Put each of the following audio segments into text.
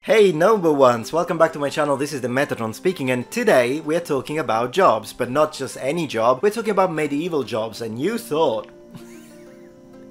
Hey noble ones, welcome back to my channel. This is the Metatron speaking, and today we are talking about jobs, but not just any job. We're talking about medieval jobs, and you thought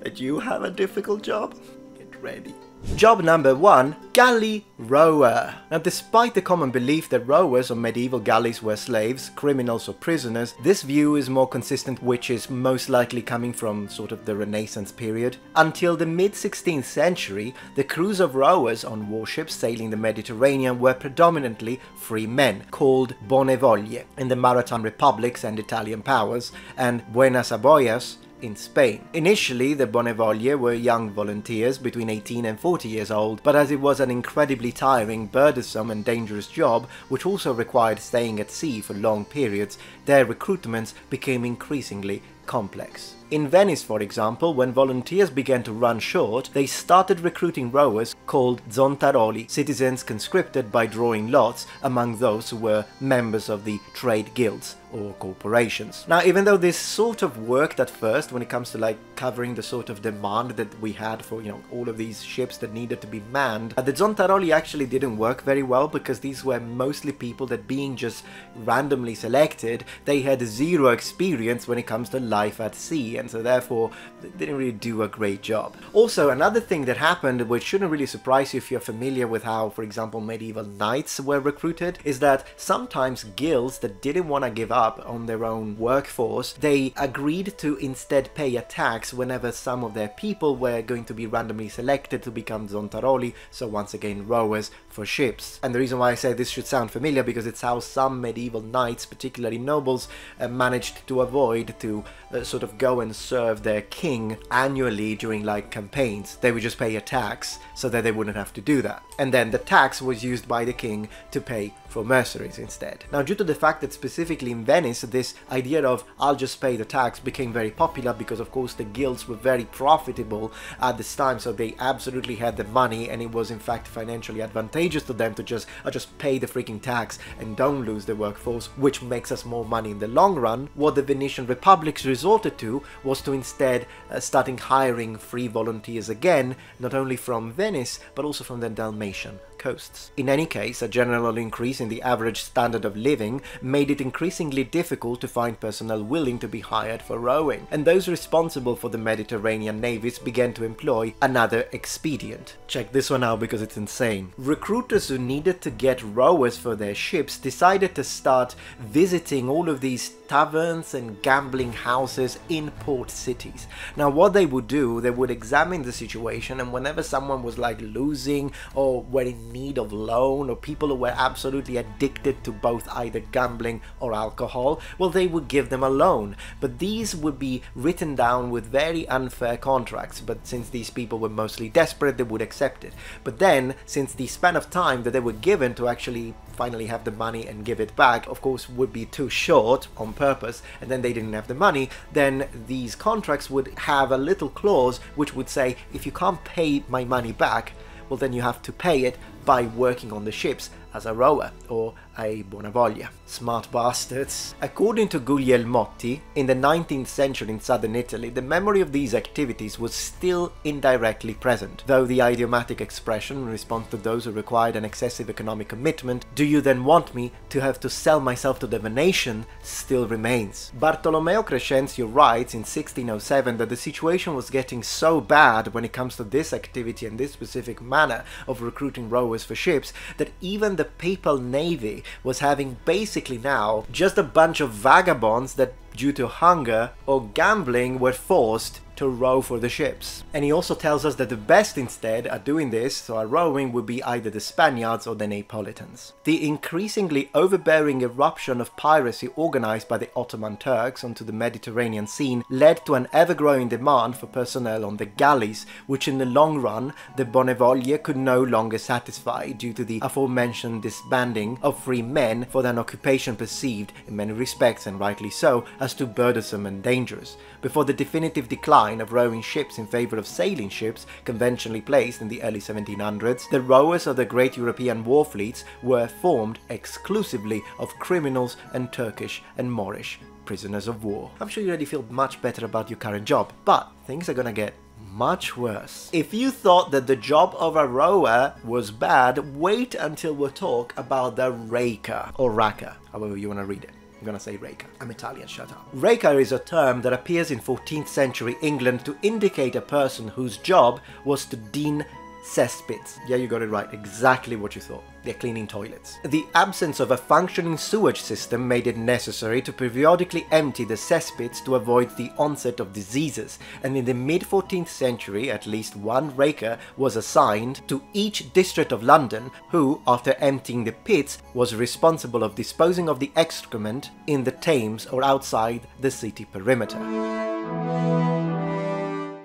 that you have a difficult job? Get ready. Job number 1, galley rower. Now, despite the common belief that rowers on medieval galleys were slaves, criminals or prisoners, this view is more consistent, which is most likely coming from sort of the Renaissance period. Until the mid-16th century, the crews of rowers on warships sailing the Mediterranean were predominantly free men, called Bonevoglie in the Maritime Republics and Italian powers, and Buenasboyas in Spain. Initially, the Bonevoglie were young volunteers between 18 and 40 years old, but as it was an incredibly tiring, burdensome and dangerous job, which also required staying at sea for long periods, their recruitments became increasingly complex. In Venice, for example, when volunteers began to run short, they started recruiting rowers called Zontaroli, citizens conscripted by drawing lots among those who were members of the trade guilds or corporations. Now, even though this sort of worked at first when it comes to like covering the sort of demand that we had for, all of these ships that needed to be manned, the Zontaroli actually didn't work very well, because these were mostly people that, being just randomly selected, they had zero experience when it comes to life at sea, and so therefore they didn't really do a great job. Also, another thing that happened, which shouldn't really surprise you if you're familiar with how, for example, medieval knights were recruited, is that sometimes guilds that didn't want to give up on their own workforce, they agreed to instead pay a tax whenever some of their people were going to be randomly selected to become Zontaroli, so once again rowers for ships. And the reason why I say this should sound familiar, because it's how some medieval knights, particularly nobles, managed to avoid to sort of go and serve their king annually during like campaigns. They would just pay a tax so that they wouldn't have to do that, and then the tax was used by the king to pay for mercenaries instead. Now, due to the fact that specifically in Venice this idea of "I'll just pay the tax" became very popular, because of course the guilds were very profitable at this time, so they absolutely had the money, and it was in fact financially advantageous to them to just pay the freaking tax and don't lose the workforce, which makes us more money in the long run. What the Venetian republics resorted to was to instead starting hiring free volunteers again, not only from Venice but also from the Dalmatian coasts. In any case, a general increase in the average standard of living made it increasingly difficult to find personnel willing to be hired for rowing, and those responsible for the Mediterranean navies began to employ another expedient. Check this one out, because it's insane. Recruiters who needed to get rowers for their ships decided to start visiting all of these taverns and gambling houses in port cities. Now, what they would do, they would examine the situation, and whenever someone was like losing or were in need of loan, or people who were absolutely addicted to both either gambling or alcohol, well, they would give them a loan. But these would be written down with very unfair contracts, but since these people were mostly desperate, they would accept it. But then, since the span of time that they were given to actually finally have the money and give it back, of course, would be too short on purpose, and then they didn't have the money, then these contracts would have a little clause which would say, if you can't pay my money back, well, then you have to pay it by working on the ships as a rower or a Bonevoglie. Smart bastards. According to Guglielmotti, in the 19th century in southern Italy, the memory of these activities was still indirectly present, though the idiomatic expression in response to those who required an excessive economic commitment, "Do you then want me to have to sell myself to the Venetian?" still remains. Bartolomeo Crescenzio writes in 1607 that the situation was getting so bad when it comes to this activity and this specific manner of recruiting rowers for ships, that even the papal navy was having basically now just a bunch of vagabonds that, due to hunger or gambling, were forced to row for the ships. And he also tells us that the best instead at doing this, so at rowing, would be either the Spaniards or the Neapolitans. The increasingly overbearing eruption of piracy organized by the Ottoman Turks onto the Mediterranean scene led to an ever-growing demand for personnel on the galleys, which in the long run the Bonevoglie could no longer satisfy due to the aforementioned disbanding of free men for an occupation perceived, in many respects and rightly so, as too burdensome and dangerous. Before the definitive decline of rowing ships in favor of sailing ships, conventionally placed in the early 1700s, the rowers of the great European war fleets were formed exclusively of criminals and Turkish and Moorish prisoners of war. I'm sure you already feel much better about your current job, but things are gonna get much worse. If you thought that the job of a rower was bad, wait until we talk about the raker, or racker, however you want to read it. I'm gonna say raker. I'm Italian, shut up. Raker is a term that appears in 14th century England to indicate a person whose job was to dean cesspits. Yeah, you got it right. Exactly what you thought. They're cleaning toilets. The absence of a functioning sewage system made it necessary to periodically empty the cesspits to avoid the onset of diseases, and in the mid-14th century at least one raker was assigned to each district of London who, after emptying the pits, was responsible of disposing of the excrement in the Thames or outside the city perimeter.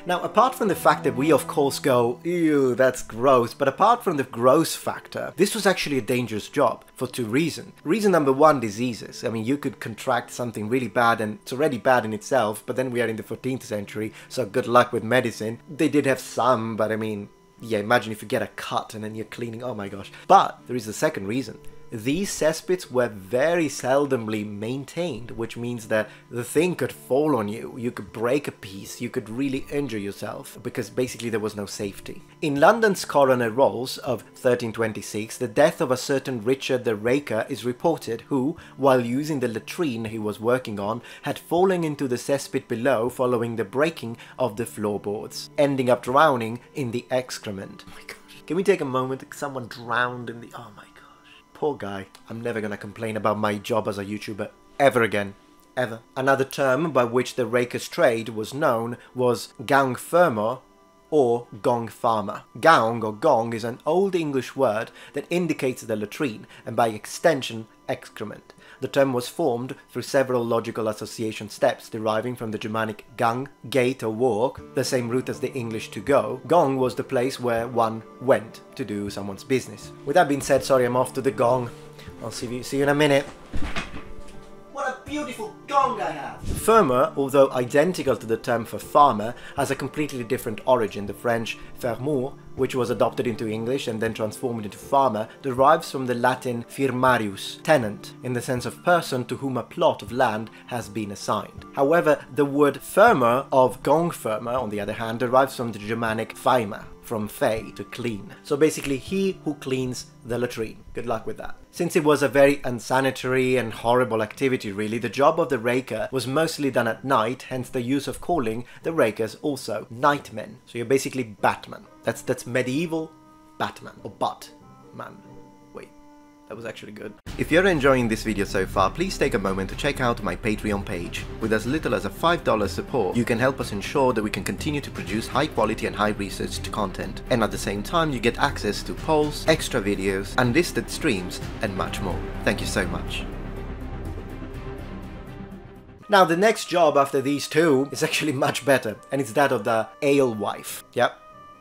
Now, apart from the fact that we of course go, ew, that's gross, but apart from the gross factor, this was actually a dangerous job for two reasons. Reason number one, diseases. I mean, you could contract something really bad, and it's already bad in itself, but then we are in the 14th century, so good luck with medicine. They did have some, but I mean, yeah, imagine if you get a cut and then you're cleaning, oh my gosh. But there is the second reason. These cesspits were very seldomly maintained, which means that the thing could fall on you, you could break a piece, you could really injure yourself, because basically there was no safety. In London's coroner rolls of 1326, the death of a certain Richard the Raker is reported, who, while using the latrine he was working on, had fallen into the cesspit below following the breaking of the floorboards, ending up drowning in the excrement. Oh my gosh. Can we take a moment? Someone drowned in the... oh my gosh. Poor guy. I'm never gonna complain about my job as a YouTuber ever again. Ever. Another term by which the raker's trade was known was gangfermer or gong farmer. Gang or gong is an old English word that indicates the latrine and by extension excrement. The term was formed through several logical association steps deriving from the Germanic gang, gate or walk, the same route as the English to go. Gong was the place where one went to do someone's business. With that being said, sorry, I'm off to the gong. I'll see you in a minute. What a beautiful gong I have! Fermer, although identical to the term for farmer, has a completely different origin. The French fermeur, which was adopted into English and then transformed into farmer, derives from the Latin firmarius, tenant, in the sense of person to whom a plot of land has been assigned. However, the word firmer of gongfermer, on the other hand, derives from the Germanic feimer, from fey, to clean. So basically, he who cleans the latrine. Good luck with that. Since it was a very unsanitary and horrible activity really, the job of the raker was mostly done at night, hence the use of calling the rakers also nightmen. So you're basically Batman. That's medieval Batman, or Batman. Wait, that was actually good. If you're enjoying this video so far, please take a moment to check out my Patreon page. With as little as a $5 support, you can help us ensure that we can continue to produce high quality and high researched content. And at the same time, you get access to polls, extra videos, unlisted streams, and much more. Thank you so much. Now, the next job after these two is actually much better, and it's that of the alewife. Yep,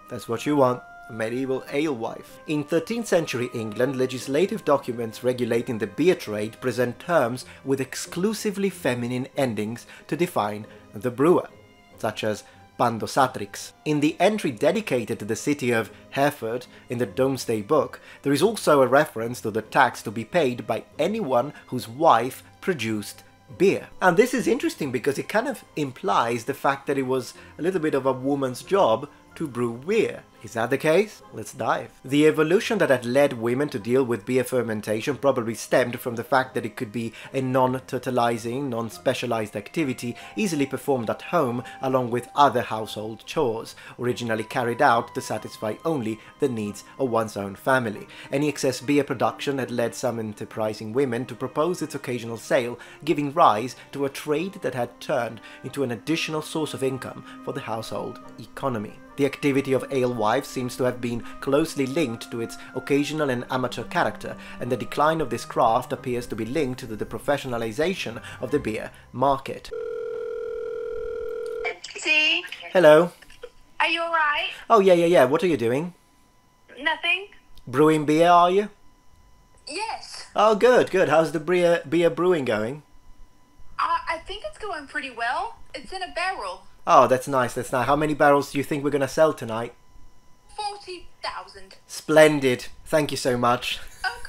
that's what you want. A medieval alewife. In 13th century England, legislative documents regulating the beer trade present terms with exclusively feminine endings to define the brewer, such as pandosatrix. In the entry dedicated to the city of Hereford in the Domesday Book, there is also a reference to the tax to be paid by anyone whose wife produced beer. And this is interesting because it kind of implies the fact that it was a little bit of a woman's job to brew beer. Is that the case? Let's dive. The evolution that had led women to deal with beer fermentation probably stemmed from the fact that it could be a non-totalizing, non-specialized activity easily performed at home along with other household chores, originally carried out to satisfy only the needs of one's own family. Any excess beer production had led some enterprising women to propose its occasional sale, giving rise to a trade that had turned into an additional source of income for the household economy. The activity of alewives seems to have been closely linked to its occasional and amateur character, and the decline of this craft appears to be linked to the professionalization of the beer market. See? Hello. Are you alright? Oh, yeah. What are you doing? Nothing? Brewing beer, are you? Yes. Oh, good. How's the beer brewing going? I think it's going pretty well. It's in a barrel. Oh, that's nice. How many barrels do you think we're going to sell tonight? 40,000. Splendid. Thank you so much. Of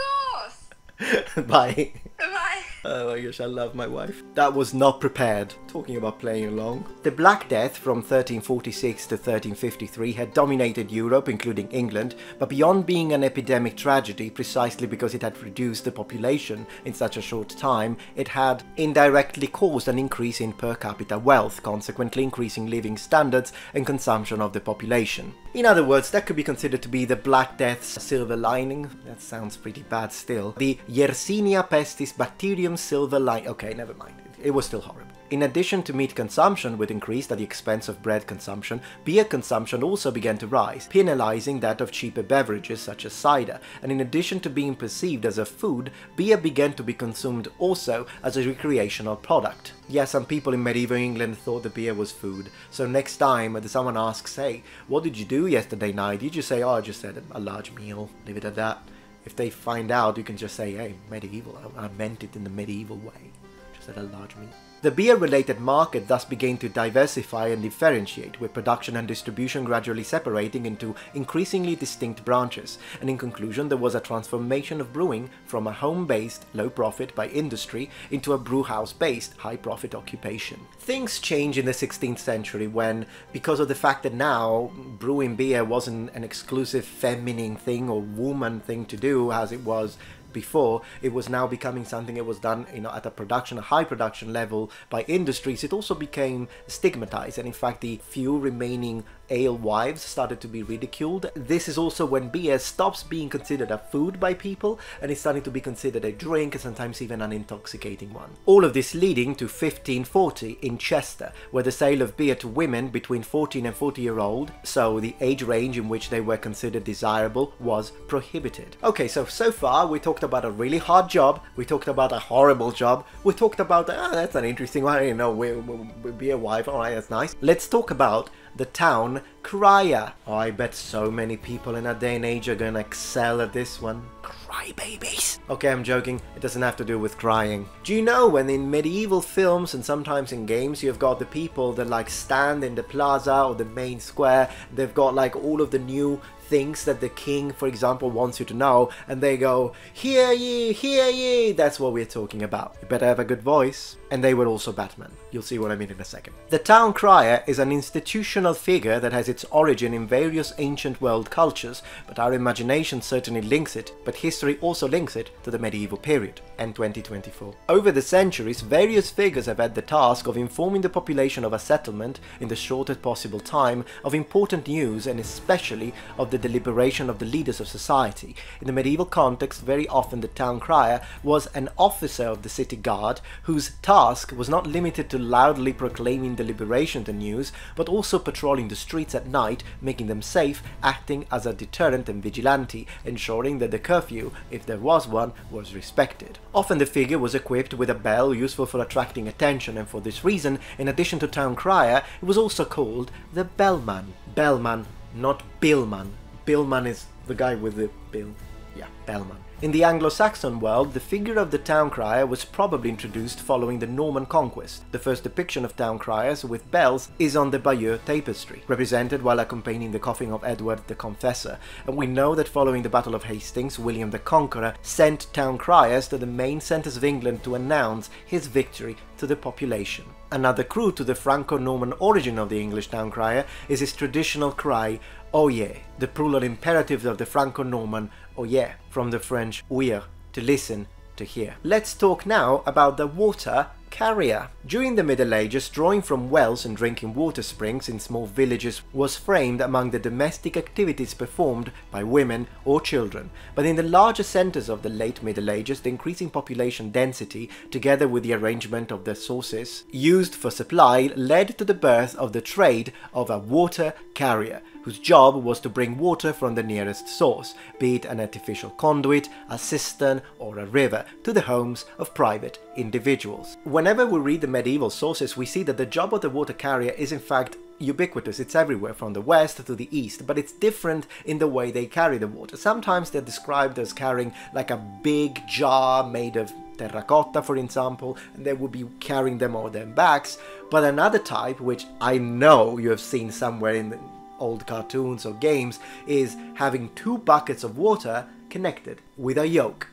course. Bye. Bye. Oh my gosh, I love my wife. That was not prepared. Talking about playing along. The Black Death from 1346 to 1353 had dominated Europe, including England, but beyond being an epidemic tragedy, precisely because it had reduced the population in such a short time, it had indirectly caused an increase in per capita wealth, consequently increasing living standards and consumption of the population. In other words, that could be considered to be the Black Death's silver lining. That sounds pretty bad still. The Yersinia pestis bacterium silver lining. Okay, never mind. It was still horrible. In addition to meat consumption, which increased at the expense of bread consumption, beer consumption also began to rise, penalizing that of cheaper beverages such as cider, and in addition to being perceived as a food, beer began to be consumed also as a recreational product. Yeah, some people in medieval England thought the beer was food, so next time someone asks, hey, what did you do yesterday night? You just say, oh, I just had a large meal, leave it at that. If they find out, you can just say, hey, medieval, I meant it in the medieval way, just had a large meal. The beer-related market thus began to diversify and differentiate, with production and distribution gradually separating into increasingly distinct branches, and in conclusion there was a transformation of brewing from a home-based, low-profit by industry into a brewhouse-based, high-profit occupation. Things changed in the 16th century when, because of the fact that now brewing beer wasn't an exclusive feminine thing or woman thing to do as it was before, it was now becoming something that was done, at a high production level by industries. It also became stigmatized, and in fact the few remaining alewives started to be ridiculed. This is also when beer stops being considered a food by people and is starting to be considered a drink, and sometimes even an intoxicating one. All of this leading to 1540 in Chester, where the sale of beer to women between 14 and 40-year-old, so the age range in which they were considered desirable, was prohibited. Okay, so far we talked about a really hard job, we talked about a horrible job, we talked about, that's an interesting one, we'll be a wife, alright, that's nice. Let's talk about the town crier. Oh, I bet so many people in our day and age are gonna excel at this one. Crybabies. Okay, I'm joking. It doesn't have to do with crying. Do you know when in medieval films and sometimes in games you've got the people that stand in the plaza or the main square, they've got all of the new things that the king, for example, wants you to know, and they go, hear ye, hear ye. That's what we're talking about. You better have a good voice. And they were also Batman. You'll see what I mean in a second. The town crier is an institutional figure that has its origin in various ancient world cultures, but our imagination certainly links it, but history also links it to the medieval period, and 2024. Over the centuries, various figures have had the task of informing the population of a settlement in the shortest possible time of important news, and especially of the deliberation of the leaders of society. In the medieval context, very often the town crier was an officer of the city guard whose task was not limited to loudly proclaiming deliberation to news, but also patrolling the streets at night, making them safe, acting as a deterrent and vigilante, ensuring that the curfew, if there was one, was respected. Often the figure was equipped with a bell useful for attracting attention, and for this reason, in addition to town crier, it was also called the bellman. Bellman, not billman. Billman is the guy with the bill. Yeah, bellman. In the Anglo-Saxon world, the figure of the town crier was probably introduced following the Norman conquest. The first depiction of town criers with bells is on the Bayeux tapestry, represented while accompanying the coffin of Edward the Confessor, and we know that following the Battle of Hastings, William the Conqueror sent town criers to the main centres of England to announce his victory to the population. Another clue to the Franco-Norman origin of the English town crier is his traditional cry, "Oyez," the plural imperative of the Franco-Norman "Oyez," from the French ouïr, to listen, to hear. Let's talk now about the water carrier. During the Middle Ages, drawing from wells and drinking water springs in small villages was framed among the domestic activities performed by women or children, but in the larger centres of the late Middle Ages, the increasing population density, together with the arrangement of the sources used for supply, led to the birth of the trade of a water carrier, whose job was to bring water from the nearest source, be it an artificial conduit, a cistern, or a river, to the homes of private individuals. Whenever we read the medieval sources, we see that the job of the water carrier is in fact ubiquitous. It's everywhere, from the west to the east, but it's different in the way they carry the water. Sometimes they're described as carrying like a big jar made of terracotta, for example, and they would be carrying them on their backs. But another type, which I know you have seen somewhere in the old cartoons or games, is having two buckets of water connected with a yoke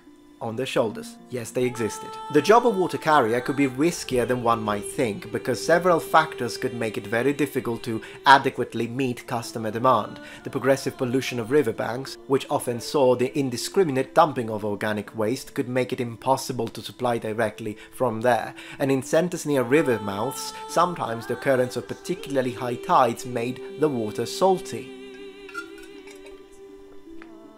on their shoulders. Yes, they existed. The job of water carrier could be riskier than one might think, because several factors could make it very difficult to adequately meet customer demand. The progressive pollution of riverbanks, which often saw the indiscriminate dumping of organic waste, could make it impossible to supply directly from there, and in centers near river mouths, sometimes the occurrence of particularly high tides made the water salty.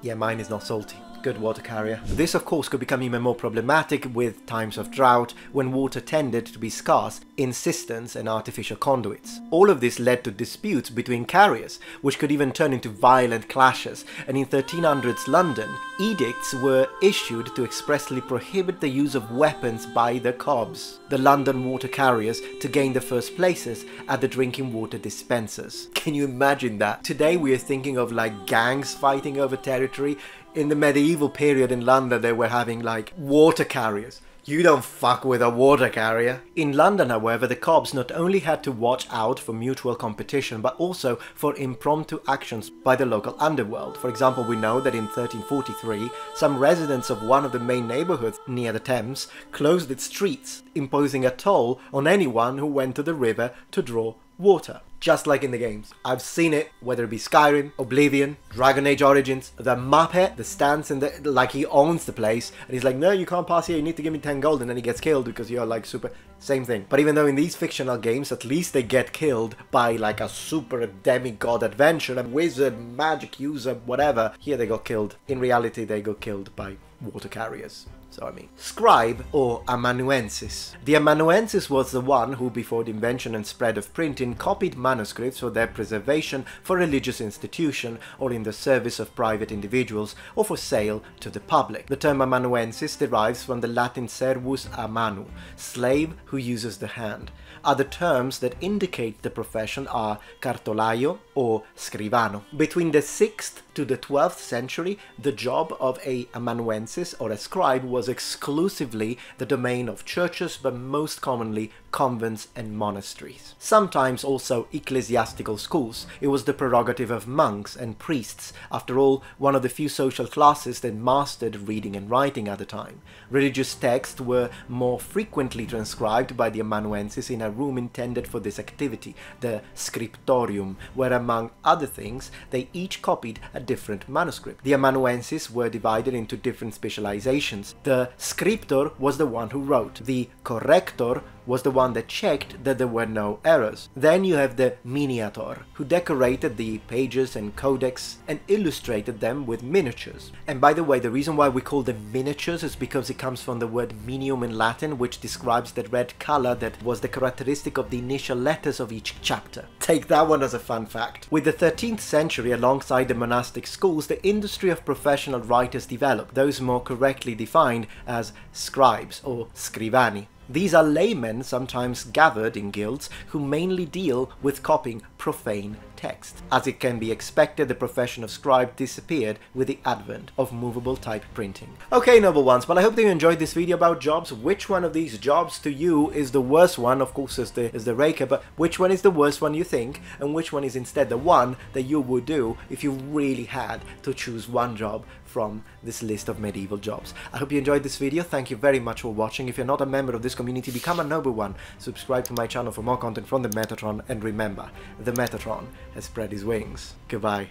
Yeah, mine is not salty. Good water carrier. This of course could become even more problematic with times of drought, when water tended to be scarce in cisterns and artificial conduits. All of this led to disputes between carriers, which could even turn into violent clashes, and in 1300s London, edicts were issued to expressly prohibit the use of weapons by the cobs, the London water carriers, to gain the first places at the drinking water dispensers. Can you imagine that? Today we are thinking of like gangs fighting over territory. In the medieval period in London, they were having like water carriers. You don't fuck with a water carrier. In London, however, the cobs not only had to watch out for mutual competition, but also for impromptu actions by the local underworld. For example, we know that in 1343, some residents of one of the main neighborhoods near the Thames closed its streets, imposing a toll on anyone who went to the river to draw water. Just like in the games. I've seen it, whether it be Skyrim, Oblivion, Dragon Age Origins. The Muppet that stands in the, like he owns the place, and he's like, no, you can't pass here, you need to give me 10 gold, and then he gets killed because you're like super... Same thing. But even though in these fictional games, at least they get killed by like a super demigod adventurer, a wizard, magic user, whatever. Here they got killed. In reality, they got killed by water carriers. So I mean, scribe or amanuensis. The amanuensis was the one who, before the invention and spread of printing, copied manuscripts for their preservation for religious institution or in the service of private individuals or for sale to the public. The term amanuensis derives from the Latin servus a manu, slave who uses the hand. Other terms that indicate the profession are cartolaio or scrivano. Between the 6th to the 12th century, the job of a amanuensis or a scribe was exclusively the domain of churches, but most commonly convents and monasteries. Sometimes also ecclesiastical schools. It was the prerogative of monks and priests, after all, one of the few social classes that mastered reading and writing at the time. Religious texts were more frequently transcribed by the amanuensis in a room intended for this activity, the scriptorium, where among other things they each copied a different manuscript. The amanuensis were divided into different specializations. The scriptor was the one who wrote. The corrector was the one that checked that there were no errors. Then you have the miniator, who decorated the pages and codex and illustrated them with miniatures. And by the way, the reason why we call them miniatures is because it comes from the word minium in Latin, which describes the red color that was the characteristic of the initial letters of each chapter. Take that one as a fun fact. With the 13th century, alongside the monastic schools, the industry of professional writers developed, those more correctly defined as scribes or scrivani. These are laymen, sometimes gathered in guilds, who mainly deal with copying profane text. As it can be expected, the profession of scribe disappeared with the advent of movable type printing. Okay, noble ones, well, I hope that you enjoyed this video about jobs. Which one of these jobs to you is the worst one? Of course, is the raker, but which one is the worst one you think, and which one is instead the one that you would do if you really had to choose one job from this list of medieval jobs? I hope you enjoyed this video. Thank you very much for watching. If you're not a member of this community, become a noble one. Subscribe to my channel for more content from the Metatron, and remember, the Metatron has spread his wings. Goodbye.